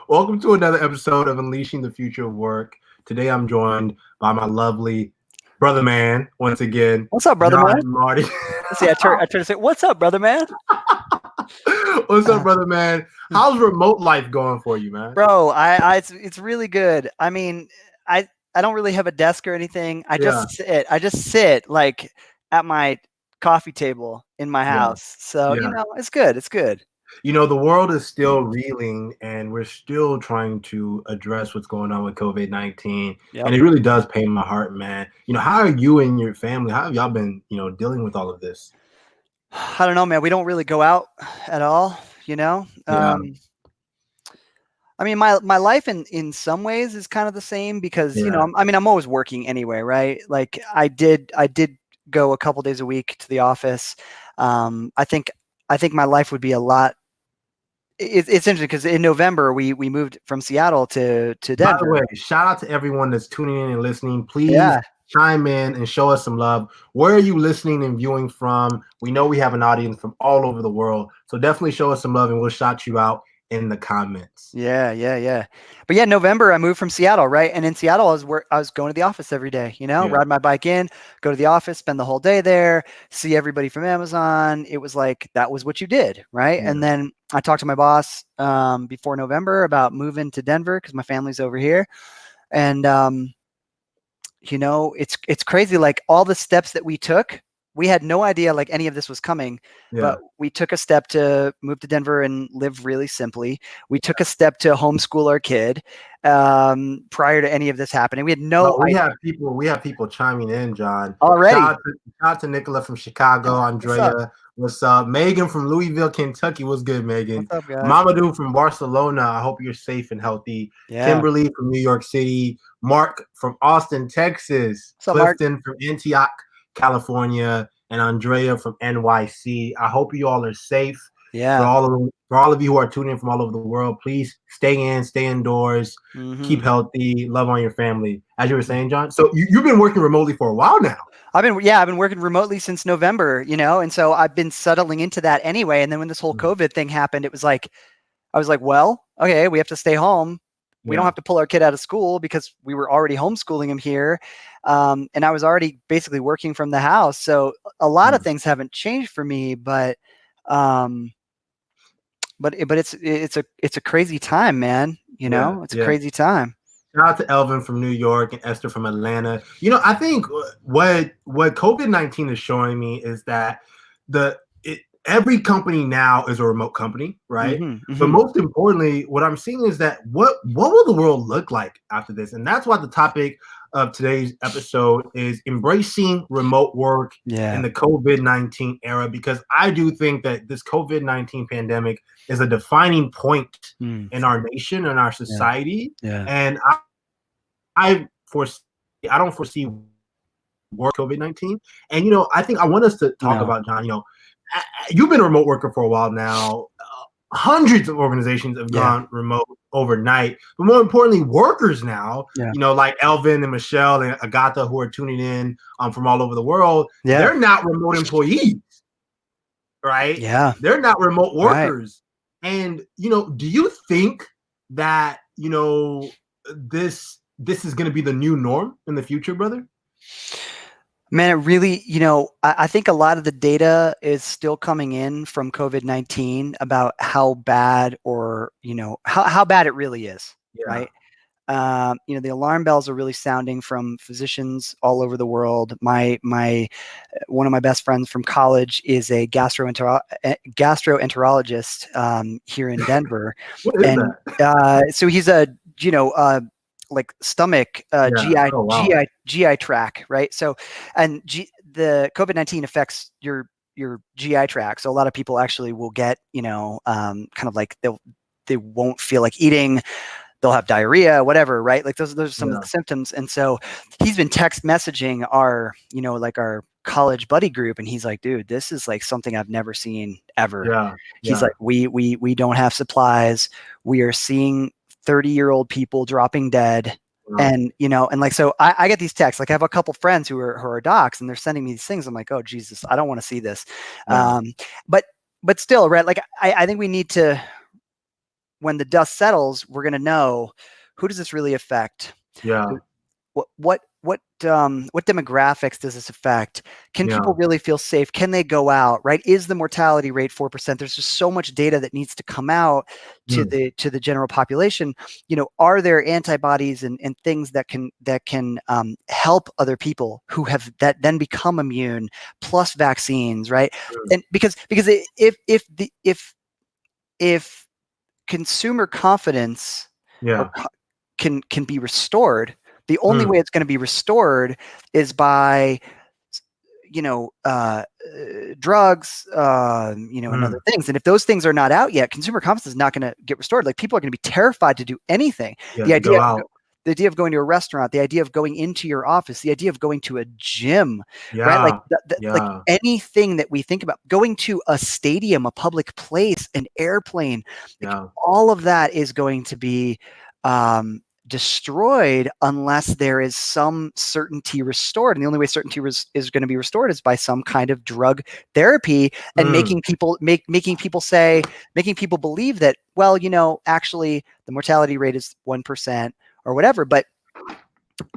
Welcome to another episode of Unleashing the Future of Work. Today I'm joined by my lovely brother man once again, What's up, brother man? John Marty. Let's see. I turn to say, "What's up, brother man?" What's up, brother man? How's remote life going for you, man? Bro, it's really good. I mean, I don't really have a desk or anything. Yeah, I just sit like at my coffee table in my yeah, house. So yeah. it's good. It's good. The world is still reeling and we're still trying to address what's going on with COVID-19. And Yep. it really does pain my heart, man. How are you and your family? How have y'all been, dealing with all of this? I don't know, man. We don't really go out at all. You know. Yeah, I mean, my life in some ways is kind of the same because yeah. I'm always working anyway, right? Like I did go a couple days a week to the office. I think my life would be a lot. It's interesting because in November we moved from Seattle to By the Denver. way, shout out to everyone that's tuning in and listening. Please Yeah, chime in and show us some love. Where are you listening and viewing from? We know we have an audience from all over the world. So definitely show us some love and we'll shout you out in the comments. yeah. But yeah, November I moved from Seattle, right? And in Seattle, I was going to the office every day. Yeah. Ride my bike in, go to the office, spend the whole day there, see everybody from Amazon. It was like that was what you did, right? Yeah. And then I talked to my boss before November about moving to Denver because my family's over here, and it's crazy. Like all the steps that we took, we had no idea like any of this was coming, Yeah. but we took a step to move to Denver and live really simply. We took a step to homeschool our kid prior to any of this happening. We had no Oh, we idea have people chiming in, John. already. Shout out to Nicola from Chicago, What's up? Andrea. What's up? Megan from Louisville, Kentucky. What's good, Megan? What's up, guys? Mamadou from Barcelona. I hope you're safe and healthy. Yeah. Kimberly from New York City. Mark from Austin, Texas. What's up, Mark? Clifton from Antioch, California, and Andrea from NYC. I hope you all are safe. Yeah. For all of you who are tuning in from all over the world, please stay in, stay indoors, keep Hmm. healthy, love on your family. As you were saying, John. So you've been working remotely for a while now. I've been working remotely since November, and so I've been settling into that anyway. And then when this whole COVID thing happened, I was like, well, okay, we have to stay home. We don't Yeah. have to pull our kid out of school because we were already homeschooling him here. And I was already basically working from the house. So a lot of things haven't changed for me, um, but it's a crazy time, man. Yeah. It's a Yeah. crazy time. Shout out to Elvin from New York and Esther from Atlanta. I think what COVID-19 is showing me is that every company now is a remote company, right? Hmm. But Hmm. most importantly, what I'm seeing is that what will the world look like after this? And that's why the topic of today's episode is embracing remote work in Yeah. the COVID-19 era, because I do think that this COVID-19 pandemic is a defining point Mm. in our nation and our Yeah. society. Yeah. And I foresee I don't foresee more COVID-19. And I think I want us to talk No. about, John. You've been a remote worker for a while now. Hundreds of organizations have Yeah. gone remote overnight, but more importantly, workers now, Yeah. like Elvin and Michelle and Agatha, who are tuning in from all over the world, Yeah. they're not remote employees, right? Yeah. They're not remote Right. workers. And do you think that this is going to be the new norm in the future, brother? Man, it really, I think a lot of the data is still coming in from COVID-19 about how bad or, how bad it really is, Yeah. right? The alarm bells are really sounding from physicians all over the world. One of my best friends from college is a gastroenterologist here in Denver, What is and that? so he's a like stomach Yeah. Oh, wow. GI tract, right? So the COVID-19 affects your GI tract. So a lot of people actually will get kind of like they won't feel like eating. They'll have diarrhea, whatever, right? Like those are some of Yeah. the symptoms. And so he's been text messaging our, like our college buddy group. And he's like, dude, this is like something I've never seen ever. Yeah. He's Yeah. like, we don't have supplies. We are seeing 30-year-old people dropping dead. Wow. And, and like, so I get these texts, like I have a couple friends who are docs and they're sending me these things. I'm like, oh Jesus, I don't want to see this. Yeah. But still, right. Like I think we need to when the dust settles, we're going to know, who does this really affect? Yeah. What demographics does this affect? Can Yeah. people really feel safe? Can they go out? Right? Is the mortality rate 4%? There's just so much data that needs to come out to the general population. Are there antibodies and things that can help other people who have that then become immune, plus vaccines, right? And because if consumer confidence Yeah. can be restored, the only way it's going to be restored is by drugs, and other things. And if those things are not out yet, consumer confidence is not going to get restored. Like, people are going to be terrified to do anything. Yeah. The idea Go out. the idea of going to a restaurant, the idea of going into your office, the idea of going to a gym, right? Like, Yeah. like anything that we think about, going to a stadium, a public place, an airplane, like, all of that is going to be destroyed unless there is some certainty restored. And the only way certainty is going to be restored is by some kind of drug therapy, and making people believe that, well, actually the mortality rate is 1% or whatever. But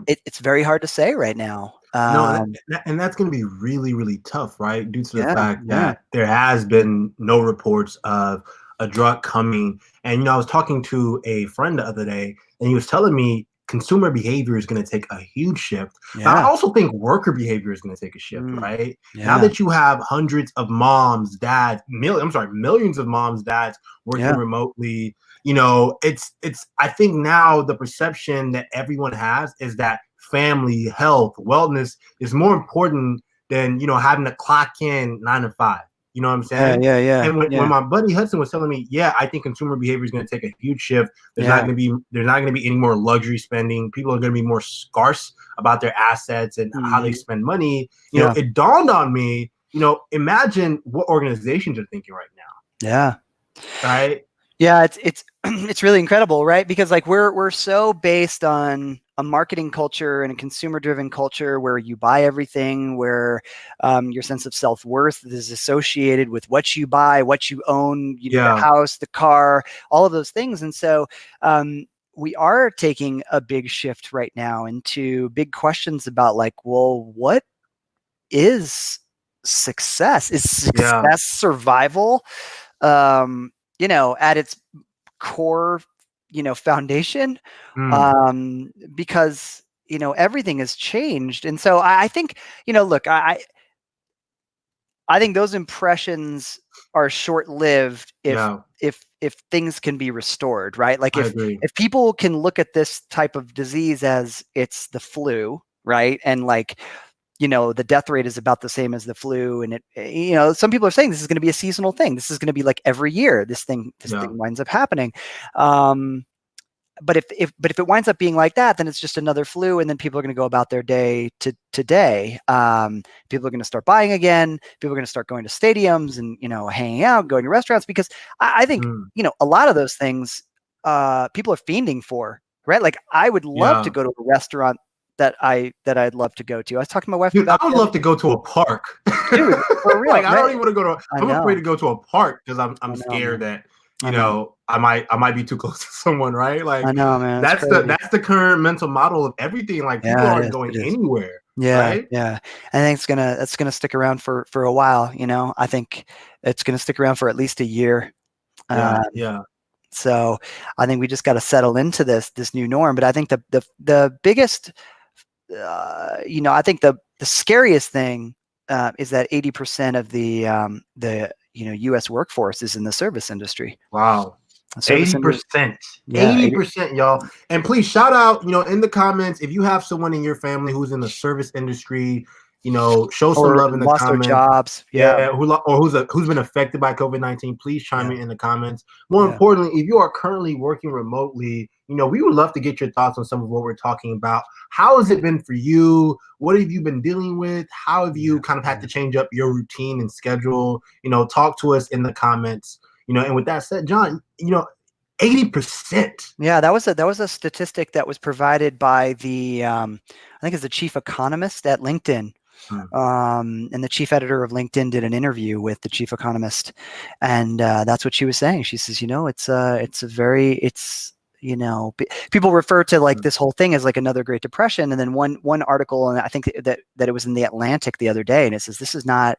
it's very hard to say right now. No, and that's going to be really, really tough, right? Due to the fact Yeah. that there has been no reports of a drug coming. And, I was talking to a friend the other day, and he was telling me consumer behavior is going to take a huge shift. But I also think worker behavior is going to take a shift, right? Now that you have hundreds of moms, dads, millions of moms, dads working remotely, I think now the perception that everyone has is that family, health, wellness is more important than, having to clock in 9 to 5. You know what I'm saying? Yeah. And when my buddy Hudson was telling me, I think consumer behavior is going to take a huge shift. There's not going to be any more luxury spending. People are going to be more scarce about their assets and how they spend money. It dawned on me, imagine what organizations are thinking right now. Yeah. Right. Yeah, it's really incredible, right? Because, like, we're so based on a marketing culture and a consumer-driven culture where you buy everything, where your sense of self-worth is associated with what you buy, what you own, the house, the car, all of those things. And so we are taking a big shift right now into big questions about, like, well, what is success? Is success survival? At its core, foundation, because, everything has changed. And so I think, look, I think those impressions are short-lived if things can be restored, right? Like, if people can look at this type of disease as it's the flu, right? And, like, the death rate is about the same as the flu. And some people are saying this is going to be a seasonal thing. This is going to be like every year, this thing winds up happening. But if it winds up being like that, then it's just another flu. And then people are going to go about their day to day. People are going to start buying again. People are going to start going to stadiums and, hanging out, going to restaurants, because I think, a lot of those things people are fiending for, right? Like, I would love to go to a restaurant that I'd love to go to. I was talking to my wife about. I would love to go to a park. Dude, for real, like, I don't even want to go to. I'm afraid to go to a park because I'm scared that I might be too close to someone, right? Like, I know, man. That's the current mental model of everything. Like, people aren't going anywhere. Right? Yeah. I think that's gonna stick around for a while. I think it's gonna stick around for at least a year. So I think we just got to settle into this new norm. But I think the biggest I think the scariest thing is that 80% of the U.S. workforce is in the service industry. Wow. 80%. 80%, y'all. And please shout out, in the comments, if you have someone in your family who's in the service industry, show some love in the comments. Their jobs. Who's been affected by COVID-19. Please chime in the comments. More importantly, if you are currently working remotely, we would love to get your thoughts on some of what we're talking about. How has it been for you? What have you been dealing with? How have you kind of had to change up your routine and schedule? Talk to us in the comments. And with that said, John, 80%. Yeah, that was a statistic that was provided by the I think it's the chief economist at LinkedIn. Mm. And the chief editor of LinkedIn did an interview with the chief economist, and that's what she was saying. She says, people refer to like Mm. this whole thing as like another Great Depression, and then one article, and I think that it was in the Atlantic the other day, and it says this is not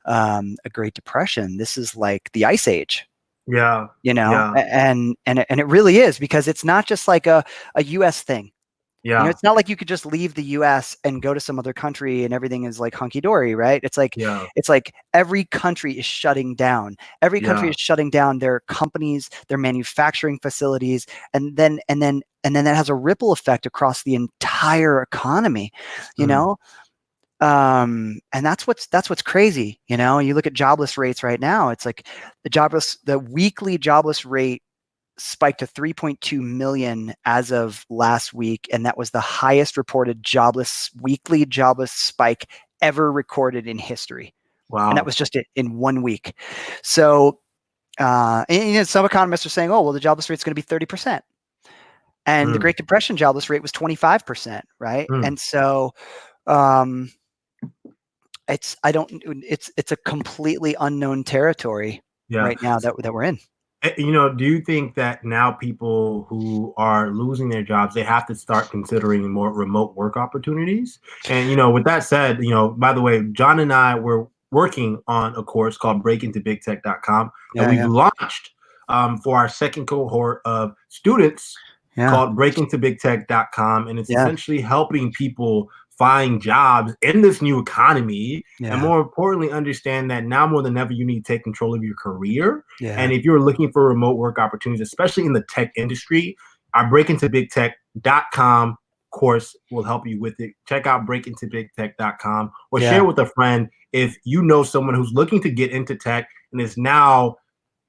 a Great Depression. This is like the Ice Age. Yeah. And Yeah. it really is, because it's not just like a US thing. Yeah. It's not like you could just leave the US and go to some other country and everything is like hunky dory, right? It's like Yeah. every country is shutting down. Every country Yeah. is shutting down their companies, their manufacturing facilities, and then that has a ripple effect across the entire economy, you Mm. know? And that's what's crazy. You look at jobless rates right now. It's like the weekly jobless rate spiked to 3.2 million as of last week, and that was the highest reported weekly jobless spike ever recorded in history. And that Wow. was just in 1 week. So some economists are saying, oh, well, the jobless rate is going to be 30%. And the Mm. Great Depression jobless rate was 25%, right? Mm. And so um, it's a completely unknown territory Yeah. right now that we're in. Do you think that now people who are losing their jobs, they have to start considering more remote work opportunities? And, with that said, by the way, John and I were working on a course called breakintobigtech.com that Yeah, we've yeah, launched for our second cohort of students yeah, called breakintobigtech.com. And it's yeah, essentially helping people find jobs in this new economy. And yeah, more importantly, understand that now more than ever, you need to take control of your career. yeah, And if you're looking for remote work opportunities, especially in the tech industry, our breakintobigtech.com course will help you with it. Check out breakintobigtech.com or yeah, share with a friend if you know someone who's looking to get into tech and is now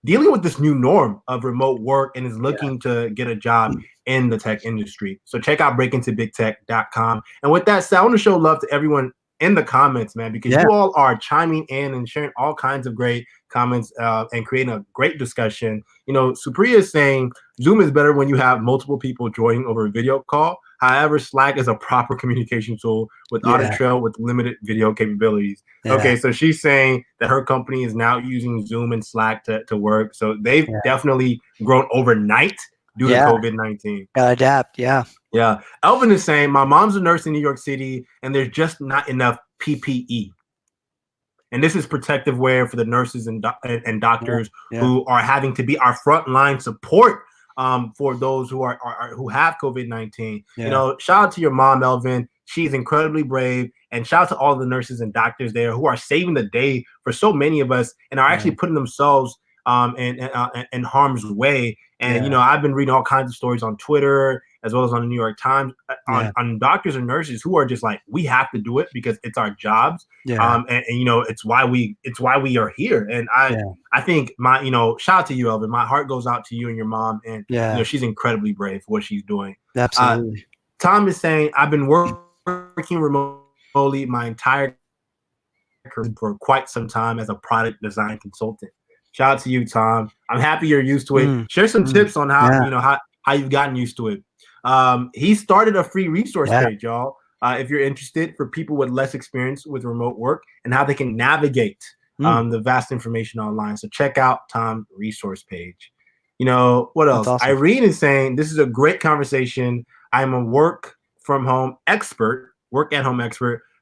dealing with this new norm of remote work and is looking to get a job in the tech industry. So check out breakintobigtech.com. And with that said, I want to show love to everyone in the comments, man, because yeah, you all are chiming in and sharing all kinds of great comments and creating a great discussion. Supriya is saying Zoom is better when you have multiple people joining over a video call. However, Slack is a proper communication tool with Audit yeah, Trail with limited video capabilities. yeah, Okay, so she's saying that her company is now using Zoom and Slack to work. So they've yeah, definitely grown overnight due to yeah. COVID-19. Gotta adapt. Yeah, Yeah. Elvin is saying, my mom's a nurse in New York City, and there's just not enough PPE. And this is protective wear for the nurses and yeah, doctors yeah, who are having to be our frontline support for those who who have COVID-19. yeah, Shout out to your mom, Elvin. She's incredibly brave. And shout out to all the nurses and doctors there who are saving the day for so many of us and are yeah, actually putting themselves in harm's way. And yeah, I've been reading all kinds of stories on Twitter as well as on the New York Times yeah, on doctors and nurses who are just like, we have to do it because it's our jobs. yeah, It's why we are here. And yeah, I think shout out to you, Elvin. My heart goes out to you and your mom, and yeah, she's incredibly brave for what she's doing. absolutely. Tom is saying, I've been working remotely my entire career for quite some time as a product design consultant. Shout out to you, Tom. I'm happy you're used to it. Mm, Share some mm, tips on how yeah, how you've gotten used to it. He started a free resource yeah, page, y'all. If you're interested, for people with less experience with remote work and how they can navigate mm, the vast information online. So check out Tom's resource page. What that's else? awesome. Irene is saying, this is a great conversation. I'm a work at home expert,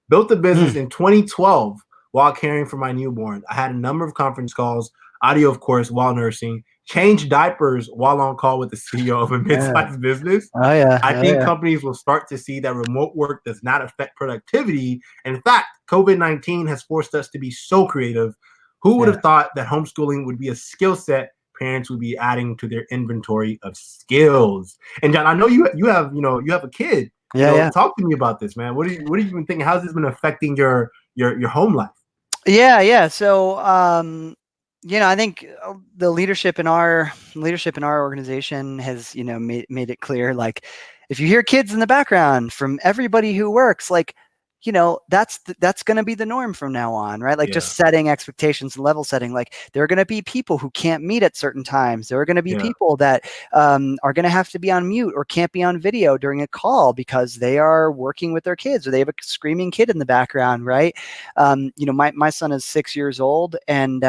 built a business Mm, in 2012 while caring for my newborn. I had a number of conference calls, audio, of course, while nursing, changed diapers while on call with the CEO of a yeah, mid-sized business. oh yeah, I oh think yeah, companies will start to see that remote work does not affect productivity. In fact, COVID-19 has forced us to be so creative. Who would yeah, have thought that homeschooling would be a skill set parents would be adding to their inventory of skills? And John, I know you have a kid. yeah, yeah. Talk to me about this, man. What are you been thinking? How's this been affecting your home life? Yeah, yeah. So, I think the leadership in our organization has, made it clear, like, if you hear kids in the background from everybody who works, like, that's going to be the norm from now on, right? Like Yeah. just setting expectations and level setting. Like there are going to be people who can't meet at certain times. There are going to be Yeah. people that are going to have to be on mute or can't be on video during a call because they are working with their kids or they have a screaming kid in the background, right? My son is 6 years old, and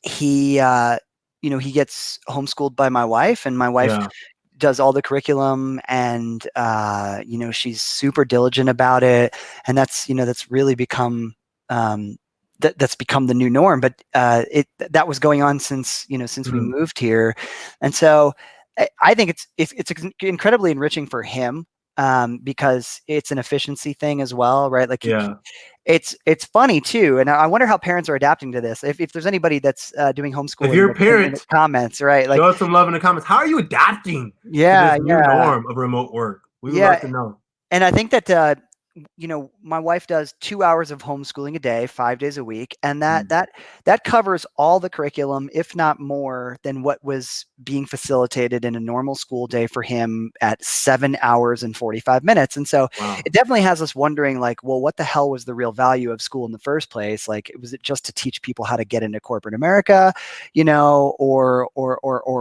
he gets homeschooled by my wife, and my wife Yeah. does all the curriculum, and she's super diligent about it, and that's really become that's become the new norm. But that was going on since we Mhm. moved here, and so I think it's incredibly enriching for him, because it's an efficiency thing as well, right? Like Yeah. it's funny too, and I wonder how parents are adapting to this. If there's anybody that's doing If homeschooling you're a that's in the parent, comments, right? show Like, us some love in the comments. How are you adapting to yeah, this new yeah, norm of remote work? We would yeah. love to know. And I think that my wife does 2 hours of homeschooling a day, 5 days a week, and that Mm. that that covers all the curriculum, if not more, than what was being facilitated in a normal school day for him at 7 hours and 45 minutes. And so Wow. it definitely has us wondering, like, well, what the hell was the real value of school in the first place? Like, was it just to teach people how to get into corporate America, or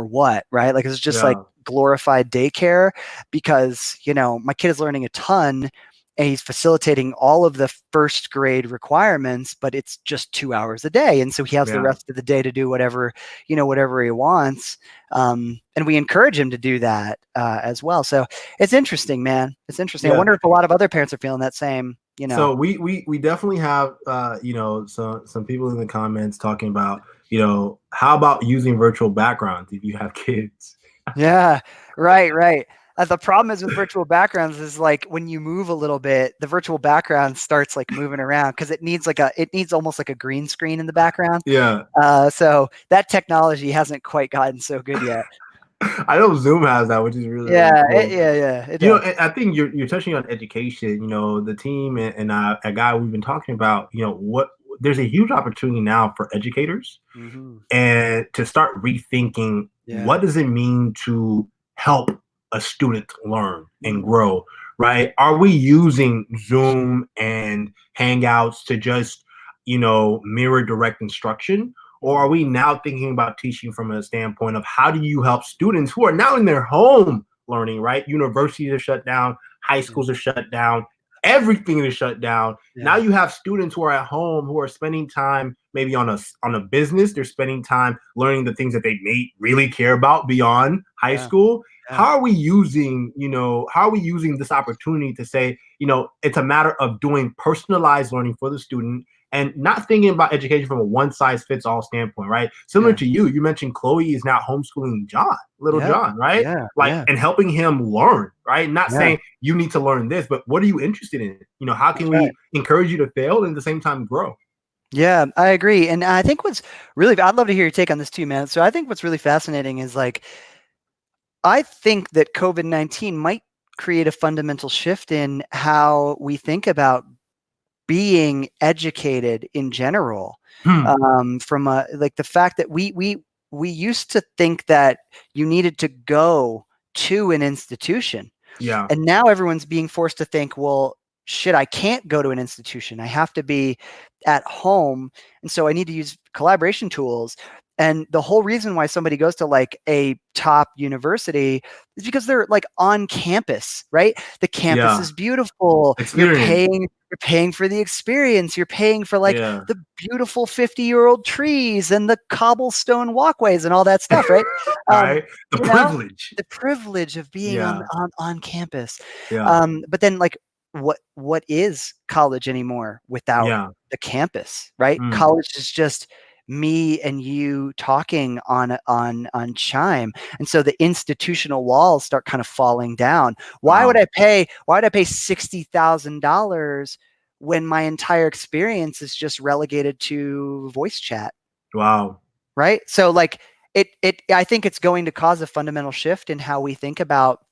what, right? Like, it's just like Yeah. glorified daycare, because my kid is learning a ton and he's facilitating all of the first grade requirements, but it's just 2 hours a day, and so he has the Yeah. rest of the day to do whatever he wants, and we encourage him to do that as well. So it's interesting, man. It's interesting. I Yeah. wonder if a lot of other parents are feeling that same. So we definitely have some people in the comments talking about, how about using virtual backgrounds if you have kids? Yeah, right, right. The problem is with virtual backgrounds is like when you move a little bit, the virtual background starts like moving around because it needs almost like a green screen in the background. Yeah. So that technology hasn't quite gotten so good yet. I know Zoom has that, which is really, really Yeah, cool. yeah, it does. I think you're touching on education. The team and a guy we've been talking about. What there's a huge opportunity now for educators Hmm. and to start rethinking Yeah. what does it mean to help a student learn and Mm. grow. Right? Are we using Zoom and Hangouts to just mirror direct instruction? Or are we now thinking about teaching from a standpoint of how do you help students who are now in their home learning, right? Universities are shut down, high Yeah, schools are shut down, everything is shut down. Now yeah, you have students who are at home who are spending time maybe on a business. They're spending time learning the things that they may really care about beyond high yeah, school. yeah, How are we using this opportunity to say, it's a matter of doing personalized learning for the student and not thinking about education from a one size fits all standpoint, right? Similar yeah, to you mentioned Chloe is now homeschooling little yeah, John, right? yeah, Like, yeah, and helping him learn, right? Not yeah. saying you need to learn this, but what are you interested in? How That's can right. we encourage you to fail and at the same time grow? Yeah, I agree. And I think I'd love to hear your take on this too, man. So I think what's really fascinating is like, I think that COVID-19 might create a fundamental shift in how we think about being educated in general. Hmm. From like the fact that we used to think that you needed to go to an institution, Yeah. and now everyone's being forced to think, well, shit, I can't go to an institution. I have to be at home. And so I need to use collaboration tools. And the whole reason why somebody goes to like a top university is because they're like on campus, right? The campus Yeah. is beautiful. Experience. You're paying for the experience. You're paying for like Yeah. the beautiful 50-year-old trees and the cobblestone walkways and all that stuff, right? Um, Right. The you know, privilege. the privilege of being on Yeah. on campus. Yeah. But then like what is college anymore without Yeah. the campus, right? Mm. College is just me and you talking on Chime. And so the institutional walls start kind of falling down. Wow. Why would I pay $60,000 when my entire experience is just relegated to voice chat? Wow. Right? So like I think it's going to cause a fundamental shift in how we think about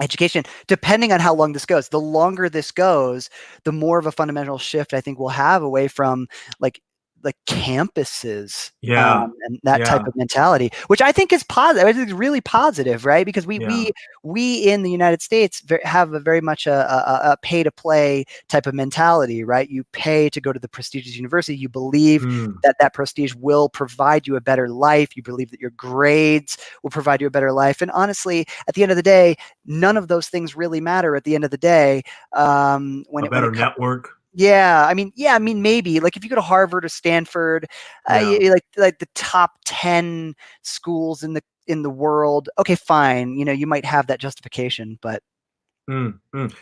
education, depending on how long this goes. The longer this goes, the more of a fundamental shift I think we'll have away from like like campuses, Yeah. and that type Yeah. of mentality, which I think is positive. I think it's really positive, right? Because Yeah. we in the United States have a very much a pay to play type of mentality, right? You pay to go to the prestigious university. You believe Mm, that that prestige will provide you a better life. You believe that your grades will provide you a better life. And honestly, at the end of the day, none of those things really matter at the end of the day. a When better it comes, network. yeah, I mean, maybe like if you go to Harvard or Stanford, Yeah. like the top 10 schools in the world, okay, fine, you know, you might have that justification, but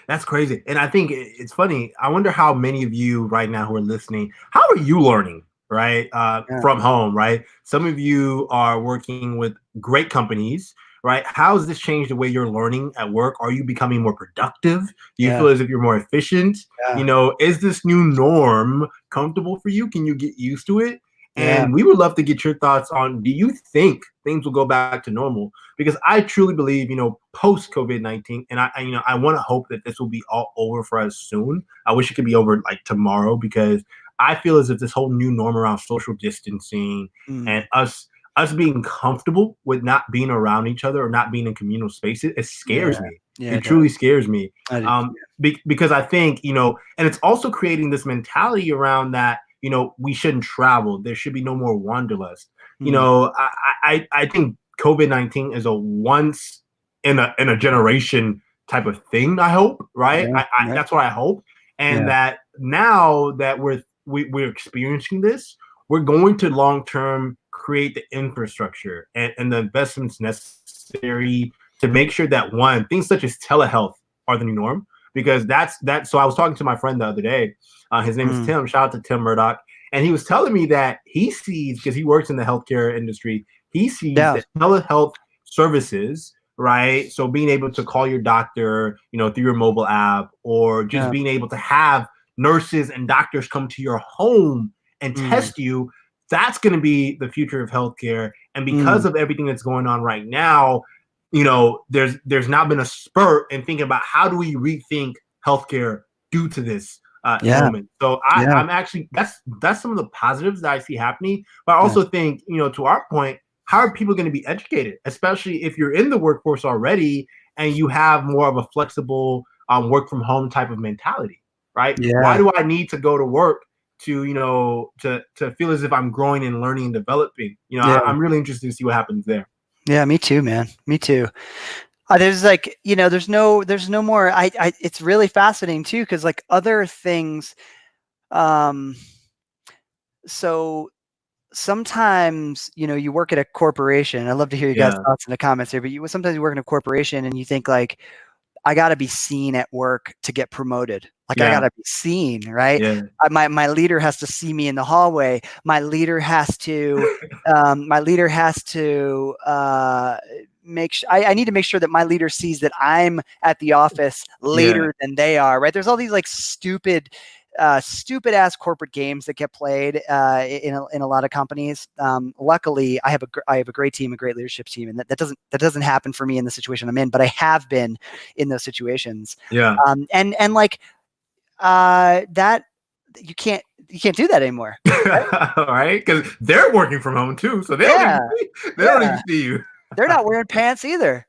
That's crazy. And I think it's funny. I wonder how many of you right now who are listening, how are you learning, right? yeah, From home, right? Some of you are working with great companies, right? How has this changed the way you're learning at work? Are you becoming more productive? Do you yeah, feel as if you're more efficient? yeah, Is this new norm comfortable for you? Can you get used to it? yeah, And we would love to get your thoughts on, do you think things will go back to normal? Because I truly believe, post COVID-19, and I want to hope that this will be all over for us soon. I wish it could be over like tomorrow, because I feel as if this whole new norm around social distancing mm, and us being comfortable with not being around each other or not being in communal spaces, it yeah, scares me. yeah, It it does. truly scares me. I do. Because I think, and it's also creating this mentality around that, we shouldn't travel. There should be no more wanderlust. Mm, I think COVID-19 is a once in a generation type of thing. I hope, right? yeah, right, That's what I hope, and yeah, that now that we're experiencing this, we're going to long term create the infrastructure and the investments necessary to make sure that, one, things such as telehealth are the new norm, because that's that. So I was talking to my friend the other day. His name is mm, Tim. Shout out to Tim Murdoch. And he was telling me that he sees, because he works in the healthcare industry, he sees yeah, that telehealth services, right? So being able to call your doctor, through your mobile app, or just yeah, being able to have nurses and doctors come to your home and mm, test you, that's going to be the future of healthcare. And because mm, of everything that's going on right now, there's now been a spurt in thinking about how do we rethink healthcare due to this yeah, moment. So yeah, I'm actually, that's some of the positives that I see happening. But I yeah, also think, to our point, how are people going to be educated, especially if you're in the workforce already and you have more of a flexible work from home type of mentality, right? Why yeah, do I need to go to work to, to feel as if I'm growing and learning and developing? yeah, I'm really interested to see what happens there. yeah. Me too, man. Me too. There's like, there's no more. It's really fascinating too, because like other things. Um, so sometimes, you work at a corporation. I'd love to hear you guys' Yeah, thoughts in the comments here, but sometimes you work in a corporation and you think like, I got to be seen at work to get promoted. Like I got yeah, to be seen, right? yeah, My leader has to see me in the hallway. My leader has to I need to make sure that my leader sees that I'm at the office yeah, later than they are, right? There's all these like stupid ass corporate games that get played in a lot of companies. Luckily, I have a great team, a great leadership team, and that doesn't happen for me in the situation I'm in. But I have been in those situations, yeah. and like that you can't do that anymore. Right? All right, because they're working from home too, so Yeah, they don't yeah. even see you. They're not wearing pants either.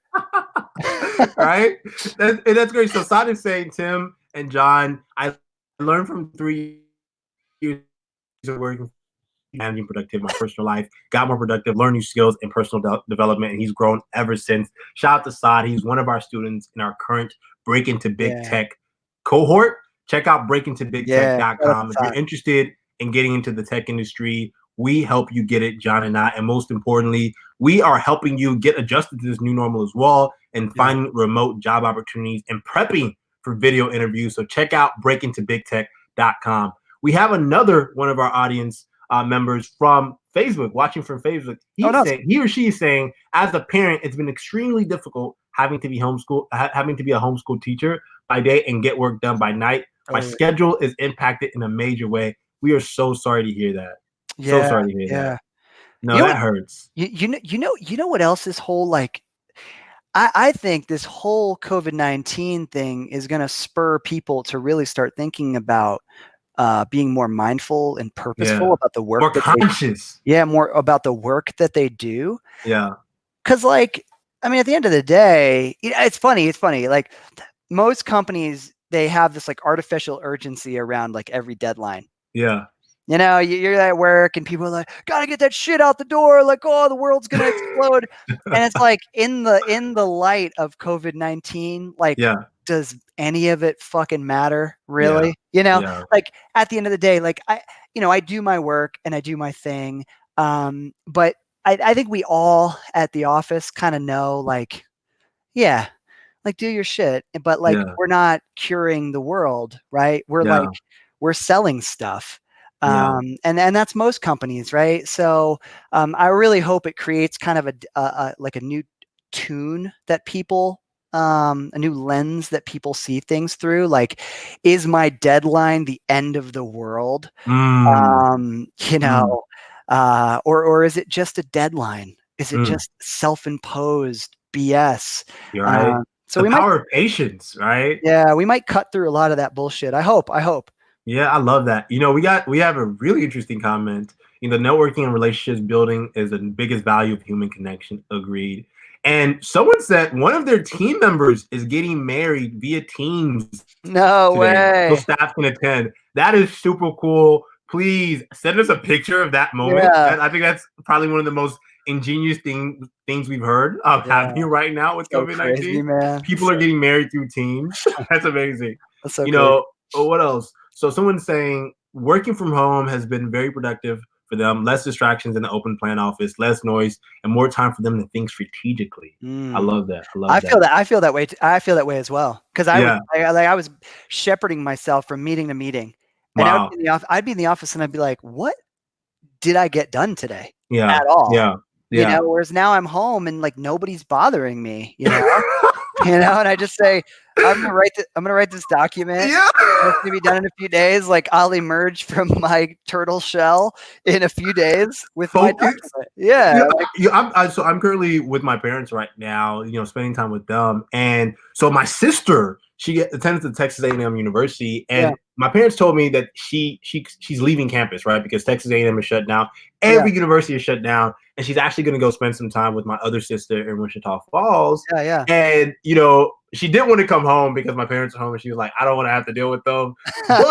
Right? That's great. So Saad is saying, Tim and John, I learned from 3 years of working, managing productive my personal life, got more productive, learned new skills and personal development, and he's grown ever since. Shout out to Saad. He's one of our students in our current Break Into Big Yeah, Tech cohort. Check out yeah. Shout out to breakintobigtech.com if you're Todd. interested in getting into the tech industry. We help you get it, John and I. And most importantly, we are helping you get adjusted to this new normal as well and Yeah, finding remote job opportunities and prepping for video interviews. So check out breakintobigtech.com. We have another one of our audience members from Facebook, watching from Facebook. oh no, He or she is saying, as a parent, it's been extremely difficult having to be having to be a homeschool teacher by day and get work done by night. My oh schedule is impacted in a major way. We are so sorry to hear that. So yeah, sorry to hear that. yeah. No, You know what? that hurts. You know what else? This whole like, I think this whole COVID-19 thing is going to spur people to really start thinking about being more mindful and purposeful Yeah. about the work More that they, conscious. yeah, more about the work that they do. Yeah. Cause like, I mean, at the end of the day, it's funny. It's funny. Like most companies, they have this like artificial urgency around like every deadline. Yeah. You know, you're at work and people are like, gotta get that shit out the door. Like, oh, the world's gonna explode. And it's like in the light of COVID-19, like, Yeah. does any of it fucking matter, Yeah. really? You know, Yeah. like at the end of the day, like I do my work and I do my thing. But I think we all at the office kind of know, like, yeah, like do your shit, but like Yeah. we're not curing the world, right? We're like Yeah. we're selling stuff. Yeah. And that's most companies, right? So I really hope it creates kind of a like a new tune that people a new lens that people see things through. Like, is my deadline the end of the world? Mm. You Mm. know, or is it just a deadline? Is it Mm. just self-imposed BS? You're right. So The we might, power of patience, right? yeah, we might cut through a lot of that bullshit. I hope. I hope. Yeah, I love that. We have a really interesting comment. Networking and relationships building is the biggest value of human connection. Agreed. And someone said one of their team members is getting married via Teams No today, so way. staff can attend. That is super cool. Please send us a picture of that moment. Yeah. I think that's probably one of the most ingenious things we've heard of Yeah. happening right now with So COVID-19. crazy, man. People are getting married through Teams. That's amazing. That's so You crazy. know, what else? So someone's saying working from home has been very productive for them. Less distractions in the open plan office, less noise, and more time for them to think strategically. I Mm. love that. I I love feel that. that. I feel that way. I feel that way as well. Because Yeah. I was shepherding myself from meeting to meeting, and I would Wow. be in the office. I'd be in the office, and I'd be like, "What did I get done today Yeah. at all?" Yeah. Yeah. Whereas now I'm home and like nobody's bothering me. And I just say, I'm gonna write this document. Yeah. It's gonna be done in a few days. Like I'll emerge from my turtle shell in a few days with my Focus. document. Yeah, Yeah, like, so I'm currently with my parents right now, spending time with them. And so my sister, attends to Texas A&M University, yeah, and my parents told me that she's leaving campus, right? Because Texas A&M is shut down. yeah, Every university is shut down, and she's actually going to go spend some time with my other sister in Wichita Falls. yeah, And she didn't want to come home because my parents are home, and she was like, I don't want to have to deal with them. yeah,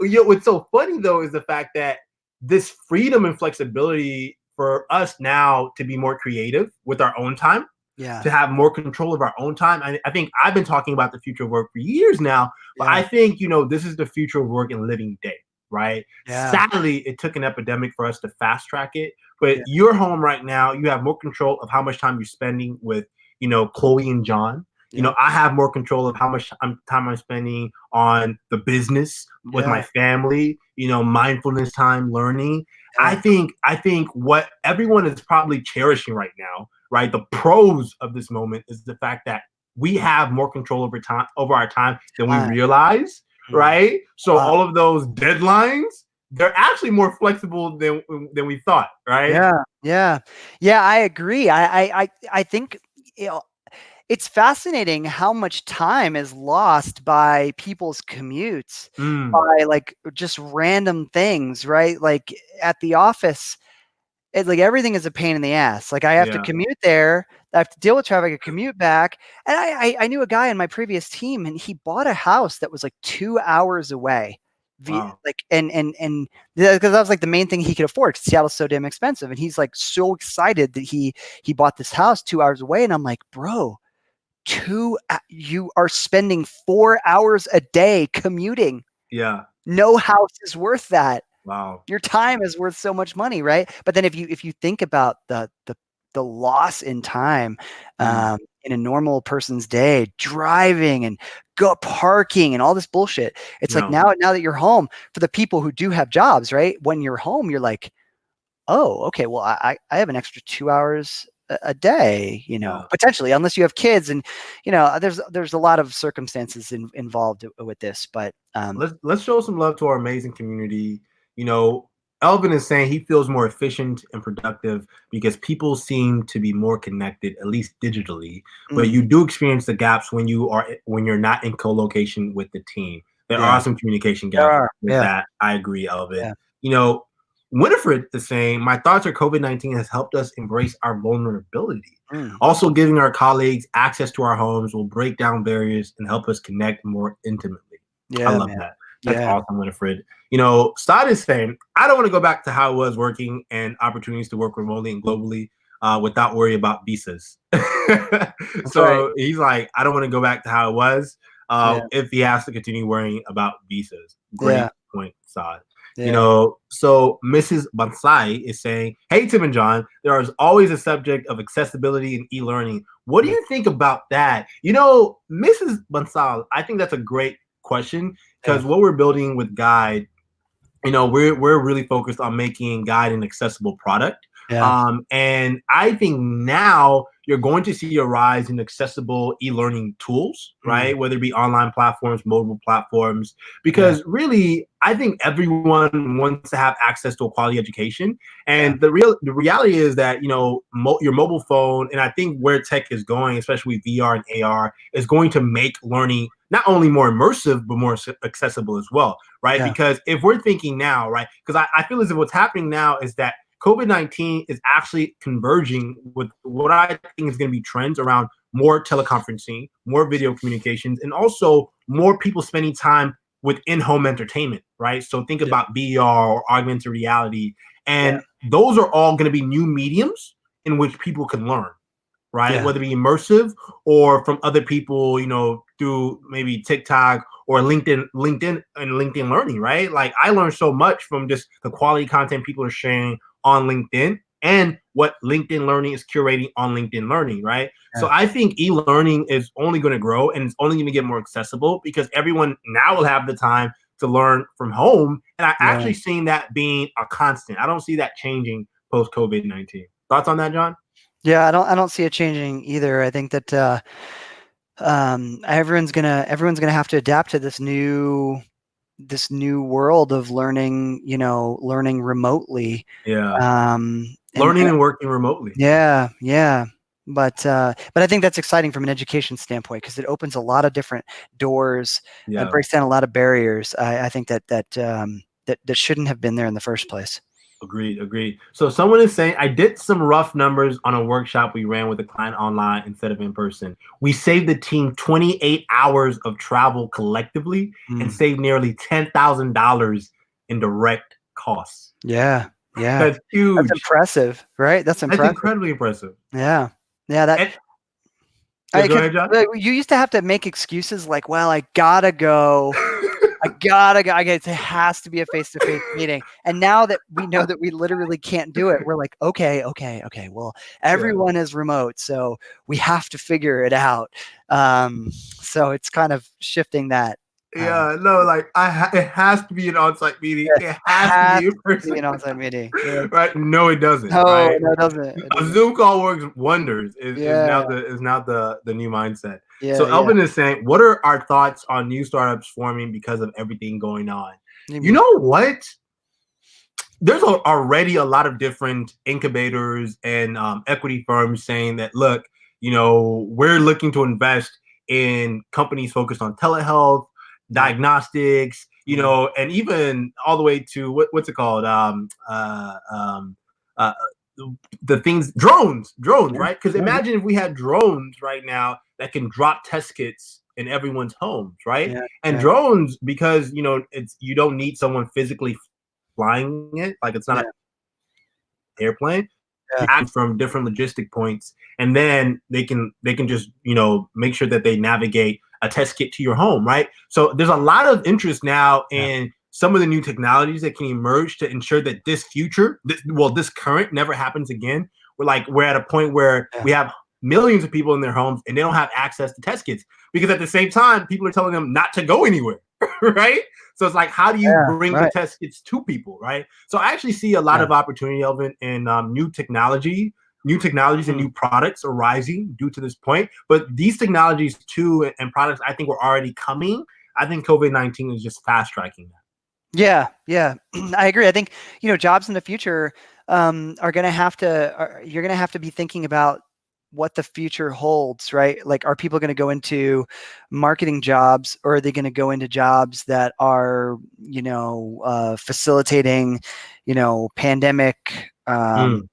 But what's so funny though is the fact that this freedom and flexibility for us now to be more creative with our own time, yeah, to have more control of our own time. I think I've been talking about the future of work for years now, but yeah, I think, this is the future of work and living day, right? yeah, Sadly, it took an epidemic for us to fast track it, but yeah, you're home right now. You have more control of how much time you're spending with, Chloe and John. yeah, I have more control of how much time I'm spending on the business with my yeah, family, mindfulness time, learning. yeah, I think what everyone is probably cherishing right now, right? The pros of this moment is the fact that we have more control over our time than we time. realize, Mm. right? So Wow. all of those deadlines, they're actually more flexible than we thought, right? Yeah, yeah, yeah. I agree. I think you know, it's fascinating how much time is lost by people's commutes, Mm, by like just random things, right? Like at the office, it's like everything is a pain in the ass. Like I have to yeah. commute there, I have to deal with traffic, I commute back. And I knew a guy in my previous team, and he bought a house that was like 2 hours away. Wow. Like and because that was like the main thing he could afford, because Seattle's so damn expensive. And he's like so excited that he bought this house 2 hours away. And I'm like, bro, you are spending 4 hours a day commuting. Yeah. No house is worth that. Wow. Your time is worth so much money, right? But then if you think about the loss in time Mm, in a normal person's day, driving and go parking and all this bullshit, it's like no. now that you're home, for the people who do have jobs, right? When you're home, you're like, oh, okay, well, I have an extra 2 hours a day, Yeah. potentially, unless you have kids, and there's a lot of circumstances involved with this, but Let's show some love to our amazing community. You know, Elvin is saying he feels more efficient and productive because people seem to be more connected, at least digitally. But mm, you do experience the gaps when you're not in co-location with the team. There Yeah. are some communication There gaps are. with Yeah. that. I agree, Elvin. Yeah. You know, Winifred is saying, my thoughts are COVID-19 has helped us embrace our vulnerability. Mm. Also, giving our colleagues access to our homes will break down barriers and help us connect more intimately. I Yeah, love man. that. That's Yeah. awesome, Winifred. Stott is saying, I don't want to go back to how it was working and opportunities to work remotely and globally without worry about visas. That's right. So he's like, I don't want to go back to how it was Yeah. if he has to continue worrying about visas. Yeah. Great point, Saad. Yeah. So Mrs. Bansai is saying, hey, Tim and John, there is always a subject of accessibility and e-learning. What do Mm. you think about that? Mrs. Bansal, I think that's a great question Yeah. because what we're building with Guide, we're really focused on making Guide an accessible product. Yeah. And I think now you're going to see a rise in accessible e-learning tools, Mm. right? Whether it be online platforms, mobile platforms, Yeah. because really, I think everyone wants to have access to a quality education. Yeah. And the reality is that your mobile phone, and I think where tech is going, especially with VR and AR, is going to make learning not only more immersive but more accessible as well, right? Yeah. Because if we're thinking now, right, because I feel as if what's happening now is that COVID-19 is actually converging with what I think is going to be trends around more teleconferencing, more video communications, and also more people spending time with in-home entertainment, right? So think Yeah. about VR or augmented reality, Yeah. and those are all going to be new mediums in which people can learn, right? Yeah. Whether it be immersive or from other people, through maybe TikTok or LinkedIn Learning, right? Like I learned so much from just the quality content people are sharing on LinkedIn and what LinkedIn Learning is curating on LinkedIn Learning, right? So Yeah. I think e-learning is only going to grow and it's only going to get more accessible because everyone now will have the time to learn from home. And I Yeah. actually seen that being a constant. I don't see that changing post COVID-19. Thoughts on that, John? Yeah. I don't see it changing either. I think that everyone's gonna have to adapt to this new world of learning, learning remotely. Yeah. And Learning and working remotely. yeah, yeah. But I think that's exciting from an education standpoint because it opens a lot of different doors and Yeah. breaks down a lot of barriers. I think that shouldn't have been there in the first place. Agreed. So someone is saying, I did some rough numbers on a workshop we ran with a client online instead of in person. We saved the team 28 hours of travel collectively and Mm. saved nearly $10,000 in direct costs. Yeah, yeah. That's That's huge. impressive, right? That's That's impressive. incredibly impressive. Yeah, yeah. That And yeah, go because ahead, John. you used to have to make excuses like, "Well, I gotta go. I gotta go. It has to be a face-to-face meeting." And now that we know that we literally can't do it, we're like, okay. Well, Yeah. everyone is remote, so we have to figure it out. So it's kind of shifting that. Yeah, no, like it has to be an on-site meeting. It It has to has be in to be person, an on-site meeting. Yeah. right? No, it doesn't, No, right? no, it doesn't. It A doesn't. Zoom call works wonders. Is Yeah, now the new mindset. So yeah, yeah. Elvin is saying, what are our thoughts on new startups forming because of everything going on? You You mean? know what? There's already a lot of different incubators and equity firms saying that, look, we're looking to invest in companies focused on telehealth, Yeah. diagnostics, Mm. and even all the way to what's it called? Uh, the things, drones, Yeah, right? Because yeah, imagine if we had drones right now that can drop test kits in everyone's homes, right? yeah, And yeah, drones, because you don't need someone physically flying it, like it's not yeah, an airplane, yeah, from different logistic points, and then they can just make sure that they navigate a test kit to your home, right? So there's a lot of interest now yeah, in some of the new technologies that can emerge to ensure that this current never happens again. We're at a point where yeah, we have millions of people in their homes and they don't have access to test kits because at the same time people are telling them not to go anywhere, right? So it's like, how do you yeah, bring the right. test kits to people, right? So I actually see a lot Yeah. of opportunity, Elvin, in new technologies and Mm. new products arising due to this point. But these technologies too and products, I think, were already coming. I think COVID-19 is just fast tracking that. Yeah, yeah, I agree. I think jobs in the future are going to have to. You're going to have to be thinking about what the future holds, right? Like, are people going to go into marketing jobs, or are they going to go into jobs that are, facilitating, pandemic, Mm,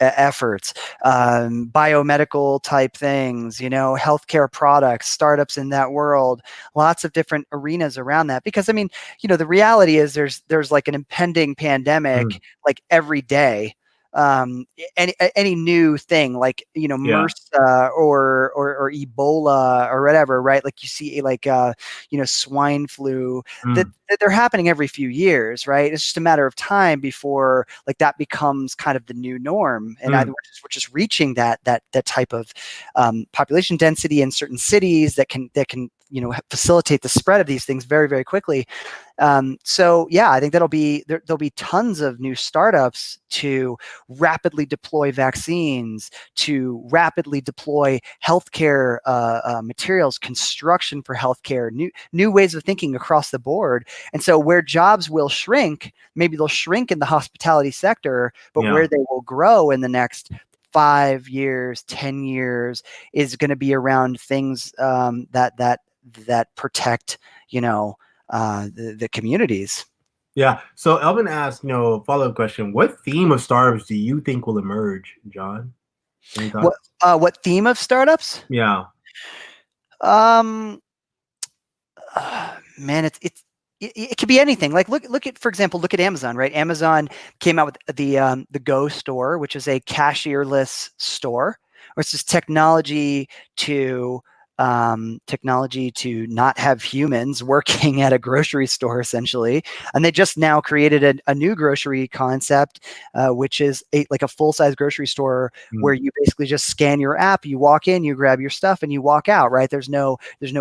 efforts, biomedical type things, healthcare products, startups in that world, lots of different arenas around that. Because I mean, the reality is there's like an impending mm, pandemic like every day. Any new thing like yeah. MRSA or Ebola or whatever, right? Like you see like swine flu, that Mm, they're happening every few years, right? It's just a matter of time before like that becomes kind of the new norm, and either mm, we're just reaching that type of population density in certain cities that can facilitate the spread of these things very, very quickly. So yeah, I think there'll be tons of new startups to rapidly deploy vaccines, to rapidly deploy healthcare materials, construction for healthcare, new ways of thinking across the board. And so where jobs will shrink, maybe they'll shrink in the hospitality sector, but yeah. where they will grow in the next 5 years, 10 years is going to be around things that protect, the communities. Yeah. So Elvin asked, follow-up question. What theme of startups do you think will emerge, John? Any What thoughts? what theme of startups? Yeah. Um, Man, it could be anything. Like look at, for example, look at Amazon, right? Amazon came out with the Go store, which is a cashierless store, or it's just technology to not have humans working at a grocery store, essentially. And they just now created a new grocery concept, which is like a full-size grocery store where Mm, you basically just scan your app, you walk in, you grab your stuff, and you walk out, right? There's no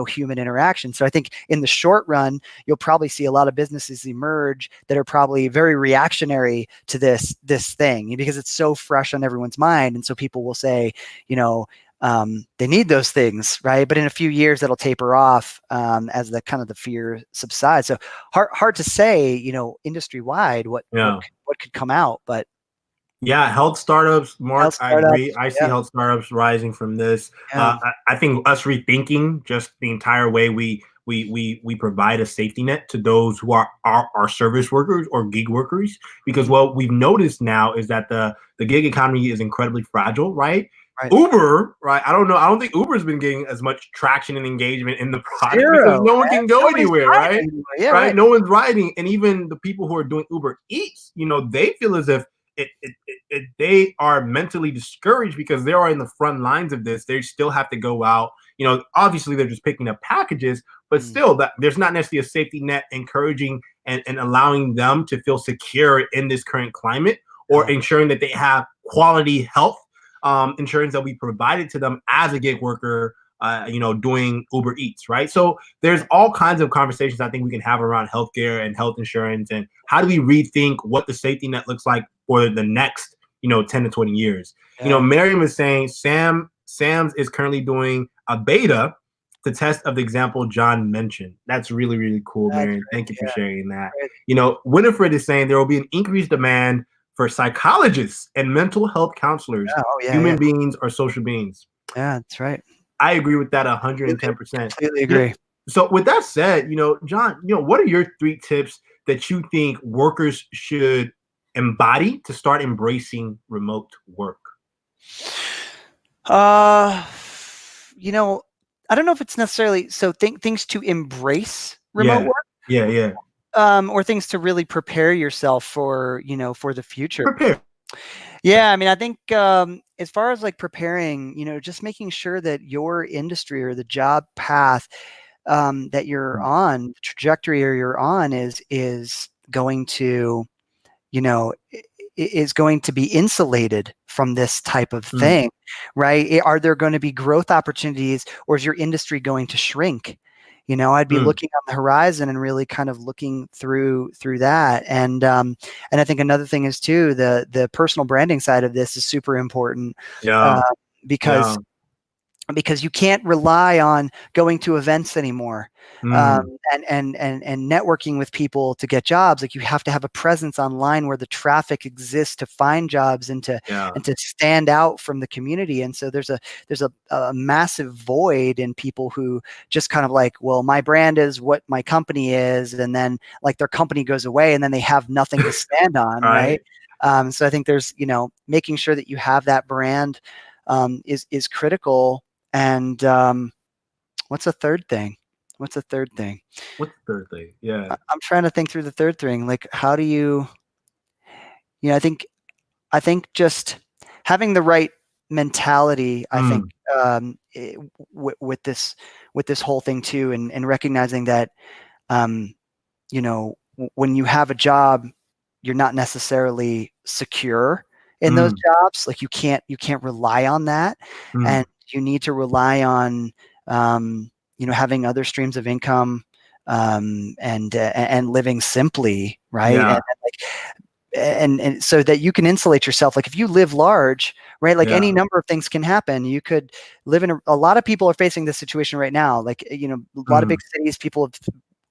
human interaction. So I think in the short run, you'll probably see a lot of businesses emerge that are probably very reactionary to this thing, because it's so fresh on everyone's mind. And so people will say, they need those things, right? But in a few years, that'll taper off as the kind of the fear subsides. So hard to say, industry wide, yeah. what could come out, but Yeah, health startups, health Mark, I agree. startups, I see yeah, health startups rising from this. yeah, I think us rethinking just the entire way we provide a safety net to those who are service workers or gig workers, because mhm, what we've noticed now is that the gig economy is incredibly fragile, right? right. Uber, right? I don't know. I don't think Uber's been getting as much traction and engagement in the product because Zero, no one man. can go Nobody's anywhere, buying right? anymore. Yeah, Right? right. No one's riding, and even the people who are doing Uber Eats, they feel as if they are mentally discouraged because they are in the front lines of this. They still have to go out. Obviously they're just picking up packages, but Mm, still, that there's not necessarily a safety net encouraging and allowing them to feel secure in this current climate, or yeah, ensuring that they have quality health insurance that we provided to them as a gig worker. Doing Uber Eats, right? So there's all kinds of conversations I think we can have around healthcare and health insurance, and how do we rethink what the safety net looks like for the next 10 to 20 years. yeah. Miriam is saying Sam's is currently doing a beta to test of the example John mentioned. That's really, really cool, That's Miriam. Thank you for yeah, sharing that. right. Winifred is saying there will be an increased demand for psychologists and mental health counselors. Yeah, oh yeah, yeah, Human beings are social beings. yeah. That's right. I agree with that Completely, 110%. completely You know, agree. so with that said, John, what are your 3 tips that you think workers should embody to start embracing remote work? Uh, you know, I don't know if it's necessarily so things to embrace remote Yeah, work, yeah, yeah. or things to really prepare yourself for, for the future. Prepare. Yeah, I mean, I think as far as like preparing, just making sure that your industry or the job path that you're on, the trajectory or you're on is going to, is going to be insulated from this type of Mm, thing, right? Are there going to be growth opportunities, or is your industry going to shrink? I'd be mm, looking on the horizon and really kind of looking through that. And I think another thing is too, the personal branding side of this is super important, uh, yeah, because yeah. because you can't rely on going to events anymore, Mm, and networking with people to get jobs. Like, you have to have a presence online where the traffic exists to find jobs yeah. and to stand out from the community. And so there's a massive void in people who just kind of like, well, my brand is what my company is, and then like their company goes away and then they have nothing to stand on, Right. right? So I think there's, making sure that you have that brand is critical. And what's a third thing? What's a third thing? What's the third thing? Yeah. I'm trying to think through the third thing. Like, how do you, I think just having the right mentality, I think, Mm, with this whole thing too, and recognizing that, um, when you have a job, you're not necessarily secure in those mm, jobs. Like, you can't rely on that, mm. and you need to rely on, having other streams of income, and living simply, right? Yeah. And so that you can insulate yourself. Like, if you live large, right, like Yeah. any number of things can happen. You could live in a lot of people are facing this situation right now. Like, a lot of Mm, big cities, people have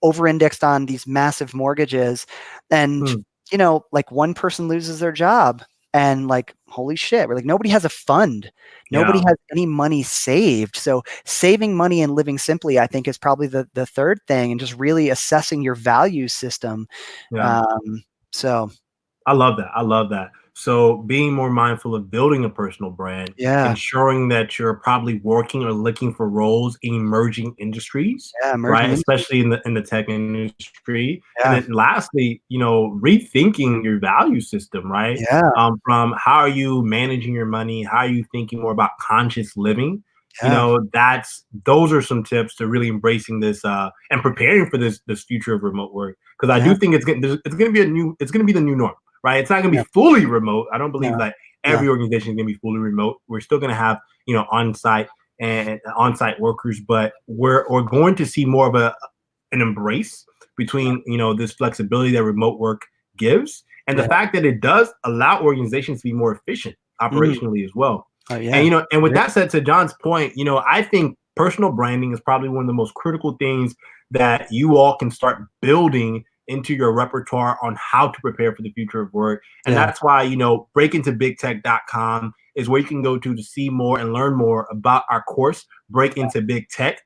over-indexed on these massive mortgages, and mm. like, one person loses their job, and like, holy shit, we're like, nobody has a fund, nobody Yeah. has any money saved. So saving money and living simply, I think, is probably the third thing, and just really assessing your value system. Yeah. So I love that. I love that. So being more mindful of building a personal brand, yeah. ensuring that you're probably working or looking for roles in emerging industries, Yeah, right? emerging industries. Especially in the tech industry. And Yeah, then lastly, rethinking your value system, right? yeah, From how are you managing your money? How are you thinking more about conscious living? yeah, Those are some tips to really embracing this and preparing for this future of remote work. Because I yeah, do think it's gonna be the new norm, right? It's not going to yeah, be fully remote. I don't believe no, that no, every organization is going to be fully remote. We're still going to have, on-site workers, but we're going to see more of an embrace between, this flexibility that remote work gives, and the yeah, fact that it does allow organizations to be more efficient mm, operationally as well. oh, And yeah, and with great, that said, to John's point, I think personal branding is probably one of the most critical things that you all can start building into your repertoire on how to prepare for the future of work. And yeah, that's why, breakintobigtech.com is where you can go to see more and learn more about our course, Break Into Big Tech.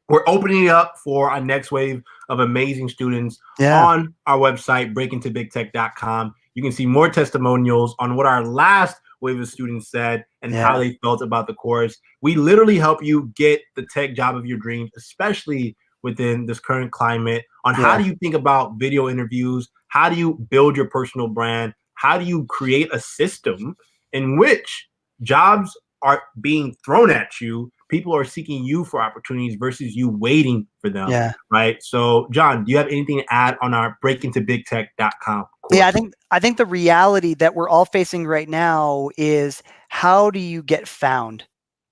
We're opening it up for our next wave of amazing students yeah, on our website, breakintobigtech.com. You can see more testimonials on what our last wave of students said and yeah, how they felt about the course. We literally help you get the tech job of your dreams, especially within this current climate, on yeah, how do you think about video interviews? How do you build your personal brand? How do you create a system in which jobs are being thrown at you? People are seeking you for opportunities versus you waiting for them, yeah. right? So, John, do you have anything to add on our breakintobigtech.com Yeah, I course? think I think the reality that we're all facing right now is, how do you get found?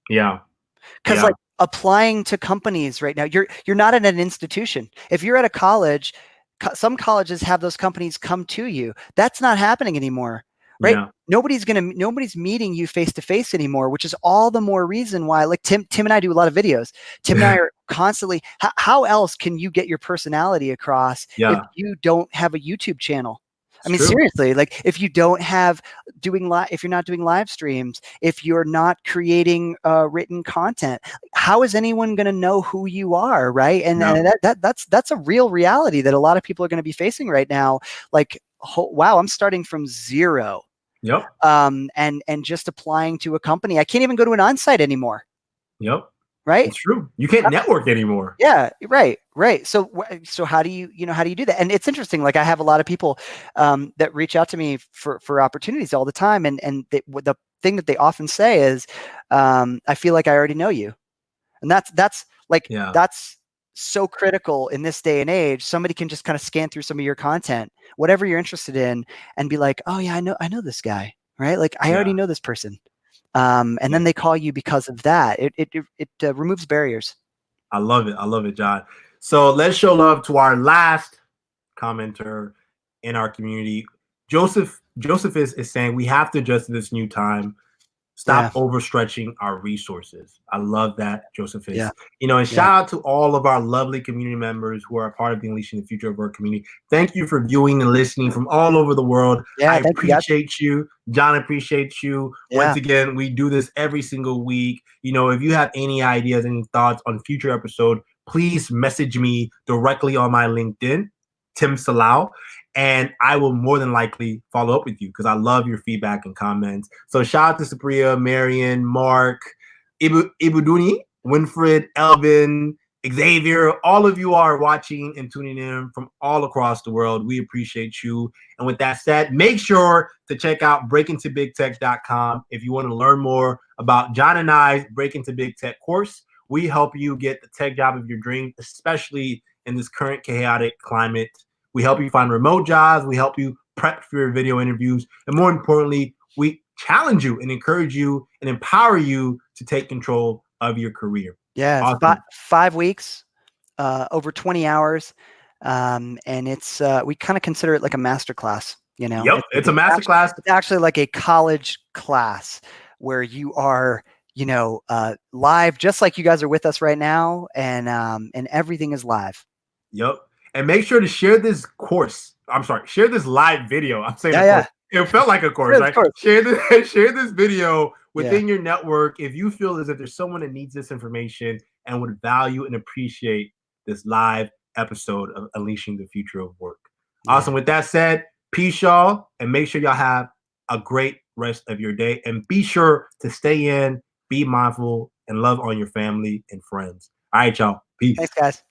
Yeah, Because, yeah, like, applying to companies right now, you're not at an institution. If you're at a college, some colleges have those companies come to you. That's not happening anymore, right? yeah. Nobody's meeting you face to face anymore, which is all the more reason why, like, Tim and I do a lot of videos. Tim and I are constantly, how else can you get your personality across if Yeah, you don't have a YouTube channel? I it's mean, true. seriously, like, if you don't have if you're not doing live streams, if you're not creating written content, how is anyone going to know who you are, right? And, Yeah. that's a real reality that a lot of people are going to be facing right now. Like, wow, I'm starting from zero, Yep. and just applying to a company. I can't even go to an on-site anymore, Yep. right? It's true. You can't network anymore. Yeah, right, right. So how do you do that? And it's interesting. Like, I have a lot of people that reach out to me for opportunities all the time, and the thing that they often say is, "I feel like I already know you," and Yeah. that's so critical in this day and age. Somebody can just kind of scan through some of your content, whatever you're interested in, and be like, "Oh yeah, I know this guy, right? Like, I already Yeah. know this person," and Yeah. then they call you because of that. It removes barriers. I love it. I love it, John. So let's show love to our last commenter in our community. Joseph is saying we have to adjust to this new time. Stop overstretching our resources. I love that, Josephus. Yeah. And shout out to all of our lovely community members who are a part of the Unleashing the Future of Work community. Thank you for viewing and listening from all over the world. Yeah, I thank you, guys. appreciate you. John appreciates you. Yeah. Once again, we do this every single week. If you have any ideas, any thoughts on future episode, please message me directly on my LinkedIn, Tim Salau, and I will more than likely follow up with you because I love your feedback and comments. So shout out to Supriya, Marion, Mark, Ibuduni, Winfred, Elvin, Xavier. All of you are watching and tuning in from all across the world. We appreciate you. And with that said, make sure to check out breakintobigtech.com if you want to learn more about John and I's Break Into Big Tech course. We help you get the tech job of your dream, especially in this current chaotic climate. We help you find remote jobs. We help you prep for your video interviews. And more importantly, we challenge you and encourage you and empower you to take control of your career. Yeah, it's Awesome. 5 weeks, over 20 hours. And it's we kind of consider it like a master class, Yep, it's a master class. It's actually like a college class where you are, live, just like you guys are with us right now, and everything is live. Yep. And make sure to share this course. I'm sorry, share this live video. I'm saying course. It felt like a course, right? Course. Share this video within your network if you feel as if there's someone that needs this information and would value and appreciate this live episode of Unleashing the Future of Work. Awesome. With that said, peace, y'all, and make sure y'all have a great rest of your day. And be sure to stay in, be mindful, and love on your family and friends. All right, y'all. Peace. Thanks, guys.